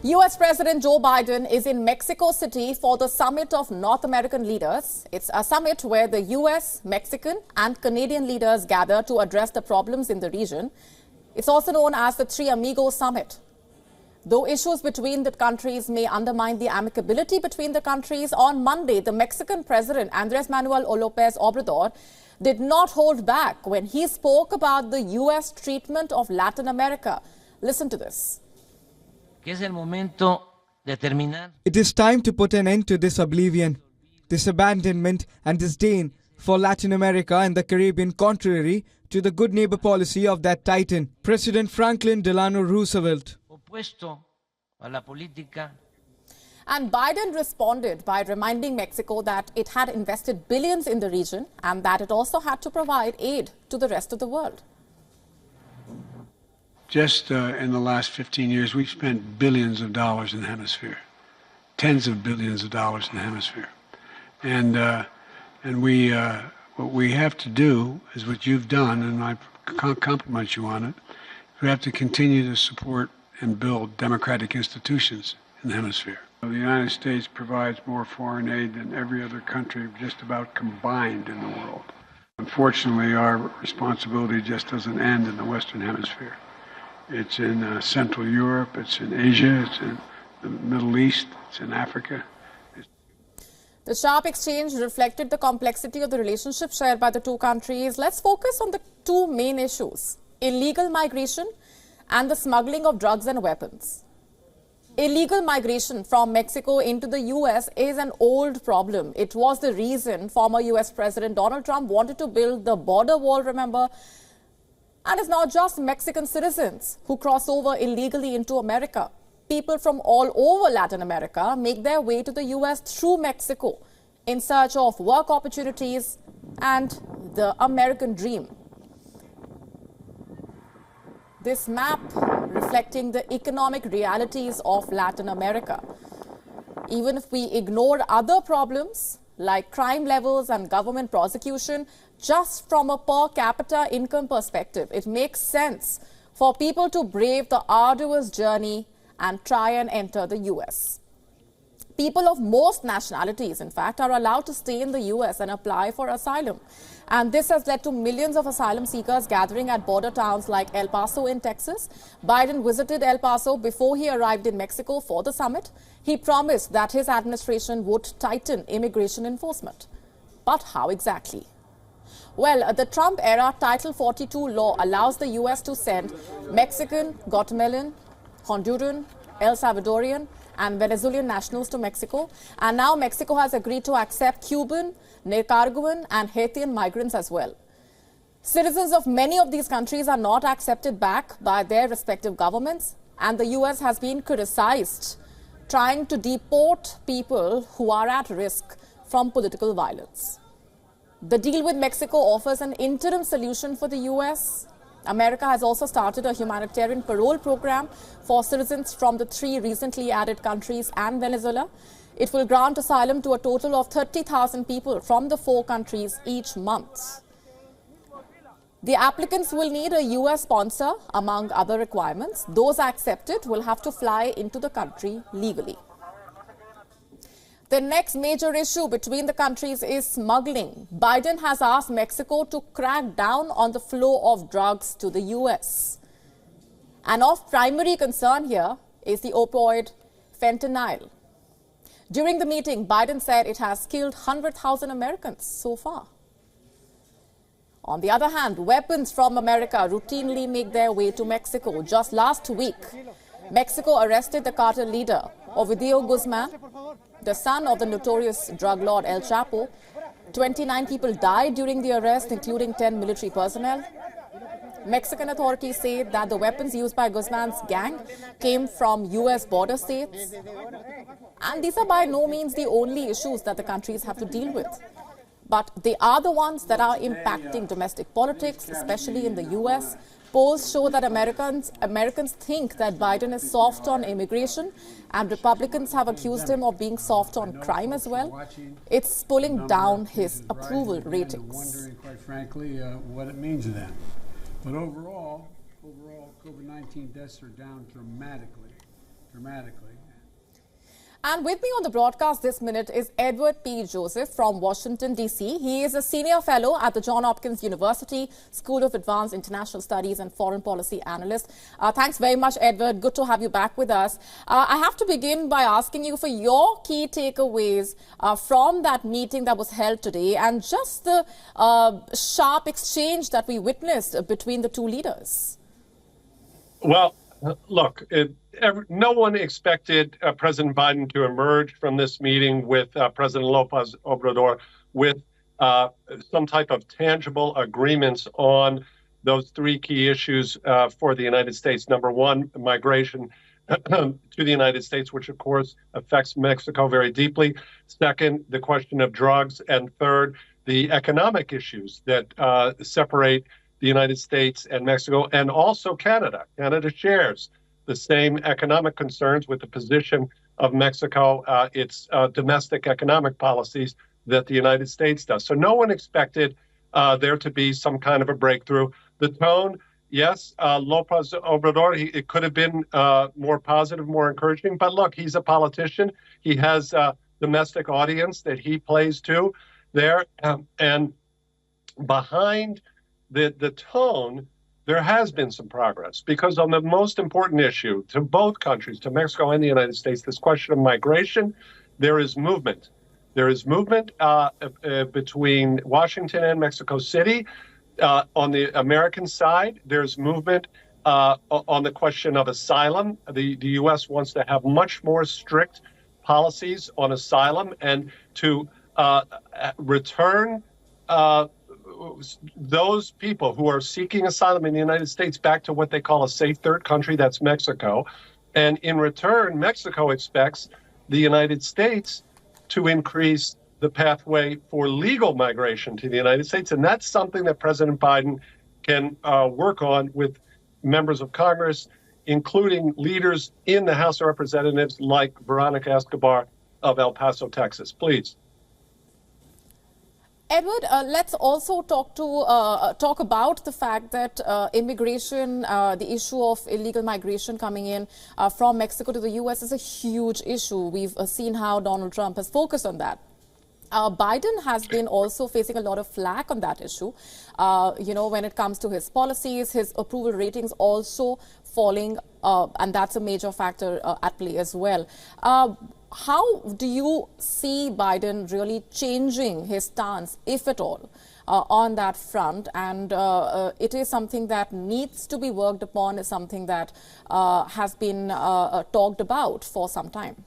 U.S. President Joe Biden is in Mexico City for the summit of North American leaders. It's a summit where the U.S., Mexican and Canadian leaders gather to address the problems in the region. It's also known as the Three Amigos Summit. Though issues between the countries may undermine the amicability between the countries, on Monday, the Mexican President Andrés Manuel López Obrador did not hold back when he spoke about the U.S. treatment of Latin America. Listen to this. It is time to put an end to this oblivion, this abandonment and disdain for Latin America and the Caribbean, contrary to the good neighbor policy of that titan, President Franklin Delano Roosevelt. And Biden responded by reminding Mexico that it had invested billions in the region and that it also had to provide aid to the rest of the world. Just in the last 15 years, we've spent billions of dollars in the hemisphere, tens of billions of dollars in the hemisphere. And what we have to do is what you've done, and I compliment you on it. We have to continue to support and build democratic institutions in the hemisphere. The United States provides more foreign aid than every other country just about combined in the world. Unfortunately, our responsibility just doesn't end in the Western Hemisphere. It's in Central Europe, it's in Asia, it's in the Middle East, it's in Africa. The sharp exchange reflected the complexity of the relationship shared by the two countries. Let's focus on the two main issues: illegal migration and the smuggling of drugs and weapons. Illegal migration from Mexico into the U.S. is an old problem. It was the reason former U.S. President Donald Trump wanted to build the border wall, remember? And it's not just Mexican citizens who cross over illegally into America. People from all over Latin America make their way to the U.S. through Mexico in search of work opportunities and the American dream. This map reflecting the economic realities of Latin America. Even if we ignore other problems like crime levels and government prosecution, just from a per capita income perspective, it makes sense for people to brave the arduous journey and try and enter the U.S. People of most nationalities, in fact, are allowed to stay in the U.S. and apply for asylum. And this has led to millions of asylum seekers gathering at border towns like El Paso in Texas. Biden visited El Paso before he arrived in Mexico for the summit. He promised that his administration would tighten immigration enforcement. But how exactly? Well, the Trump-era Title 42 law allows the U.S. to send Mexican, Guatemalan, Honduran, El Salvadorian and Venezuelan nationals to Mexico. And now Mexico has agreed to accept Cuban, Nicaraguan and Haitian migrants as well. Citizens of many of these countries are not accepted back by their respective governments, and the U.S. has been criticized trying to deport people who are at risk from political violence. The deal with Mexico offers an interim solution for the U.S. America has also started a humanitarian parole program for citizens from the three recently added countries and Venezuela. It will grant asylum to a total of 30,000 people from the four countries each month. The applicants will need a U.S. sponsor, among other requirements. Those accepted will have to fly into the country legally. The next major issue between the countries is smuggling. Biden has asked Mexico to crack down on the flow of drugs to the U.S. And of primary concern here is the opioid fentanyl. During the meeting, Biden said it has killed 100,000 Americans so far. On the other hand, weapons from America routinely make their way to Mexico. Just last week, Mexico arrested the cartel leader, Ovidio Guzman, the son of the notorious drug lord El Chapo. 29 people died during the arrest, including 10 military personnel. Mexican authorities say that the weapons used by Guzman's gang came from U.S. border states. And these are by no means the only issues that the countries have to deal with. But they are the ones that are impacting domestic politics, especially in the U.S. Polls show that Americans think that Biden is soft on immigration, and Republicans have accused him of being soft on crime as well. It's pulling down his approval ratings. Wondering, quite frankly, what it means to them. But overall, COVID-19 deaths are down dramatically. dramatically. And with me on the broadcast this minute is Edward P. Joseph from Washington, D.C. He is a senior fellow at the Johns Hopkins University School of Advanced International Studies and foreign policy analyst. Thanks very much, Edward. Good to have you back with us. I have to begin by asking you for your key takeaways from that meeting that was held today and just the sharp exchange that we witnessed between the two leaders. Well, look, no one expected President Biden to emerge from this meeting with President López Obrador with some type of tangible agreements on those three key issues for the United States. Number one, migration to the United States, which, of course, affects Mexico very deeply. Second, the question of drugs. And third, the economic issues that separate the United States and Mexico, and also Canada. Canada shares the same economic concerns with the position of Mexico, its domestic economic policies that the United States does. So no one expected there to be some kind of a breakthrough. The tone, yes, López Obrador, it could have been more positive, more encouraging. But look, he's a politician. He has a domestic audience that he plays to there. And behind the tone, there has been some progress, because on the most important issue to both countries, to Mexico and the United States, this question of migration, there is movement. There is movement between Washington and Mexico City. On the American side, there's movement on the question of asylum. The U.S. wants to have much more strict policies on asylum and to return those people who are seeking asylum in the United States back to what they call a safe third country, that's Mexico. And in return, Mexico expects the United States to increase the pathway for legal migration to the United States. And that's something that President Biden can work on with members of Congress, including leaders in the House of Representatives like Veronica Escobar of El Paso, Texas. Please. Edward, let's also talk about the fact that immigration, the issue of illegal migration coming in from Mexico to the U.S. is a huge issue. We've seen how Donald Trump has focused on that. Biden has been also facing a lot of flack on that issue. When it comes to his policies, his approval ratings also falling, and that's a major factor at play as well. How do you see Biden really changing his stance, if at all, on that front? And it is something that needs to be worked upon, is something that has been talked about for some time.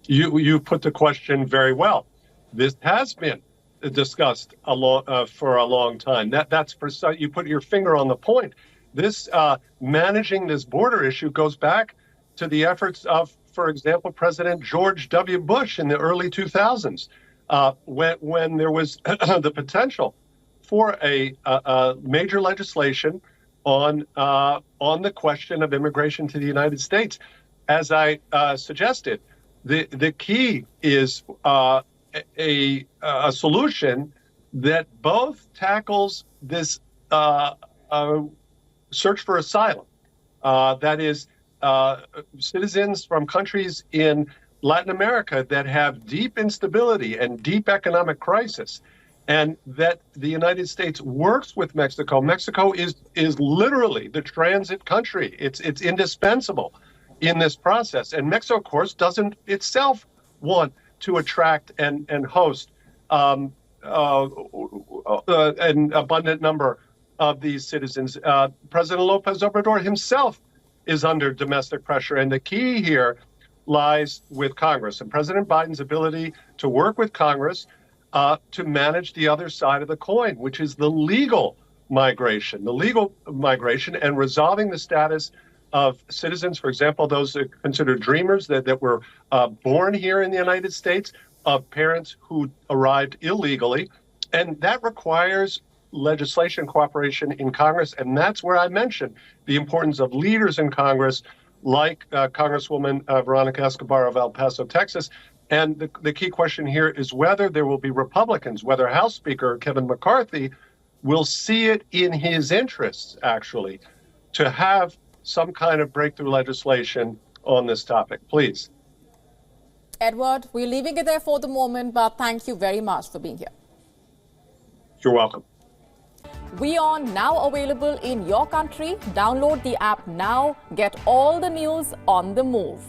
You put the question very well. This has been discussed for a long time. That's precise. You put your finger on the point. This managing this border issue goes back to the efforts of, for example, President George W. Bush in the early 2000s, when there was the potential for a major legislation on the question of immigration to the United States. As I suggested, the key is a solution that both tackles this search for asylum, that is, citizens from countries in Latin America that have deep instability and deep economic crisis, and that the United States works with Mexico. Mexico is literally the transit country. It's indispensable in this process. And Mexico, of course, doesn't itself want to attract and host an abundant number of these citizens. President López Obrador himself is under domestic pressure. And the key here lies with Congress and President Biden's ability to work with Congress to manage the other side of the coin, which is the legal migration and resolving the status of citizens, for example, those considered dreamers that were born here in the United States, of parents who arrived illegally. And that requires legislation cooperation in Congress. And that's where I mentioned the importance of leaders in Congress, like Congresswoman Veronica Escobar of El Paso, Texas. And the key question here is whether there will be Republicans, whether House Speaker Kevin McCarthy will see it in his interests, actually, to have some kind of breakthrough legislation on this topic, please. Edward, we're leaving it there for the moment, but thank you very much for being here. You're welcome. WION now available in your country. Download the app now. Get all the news on the move.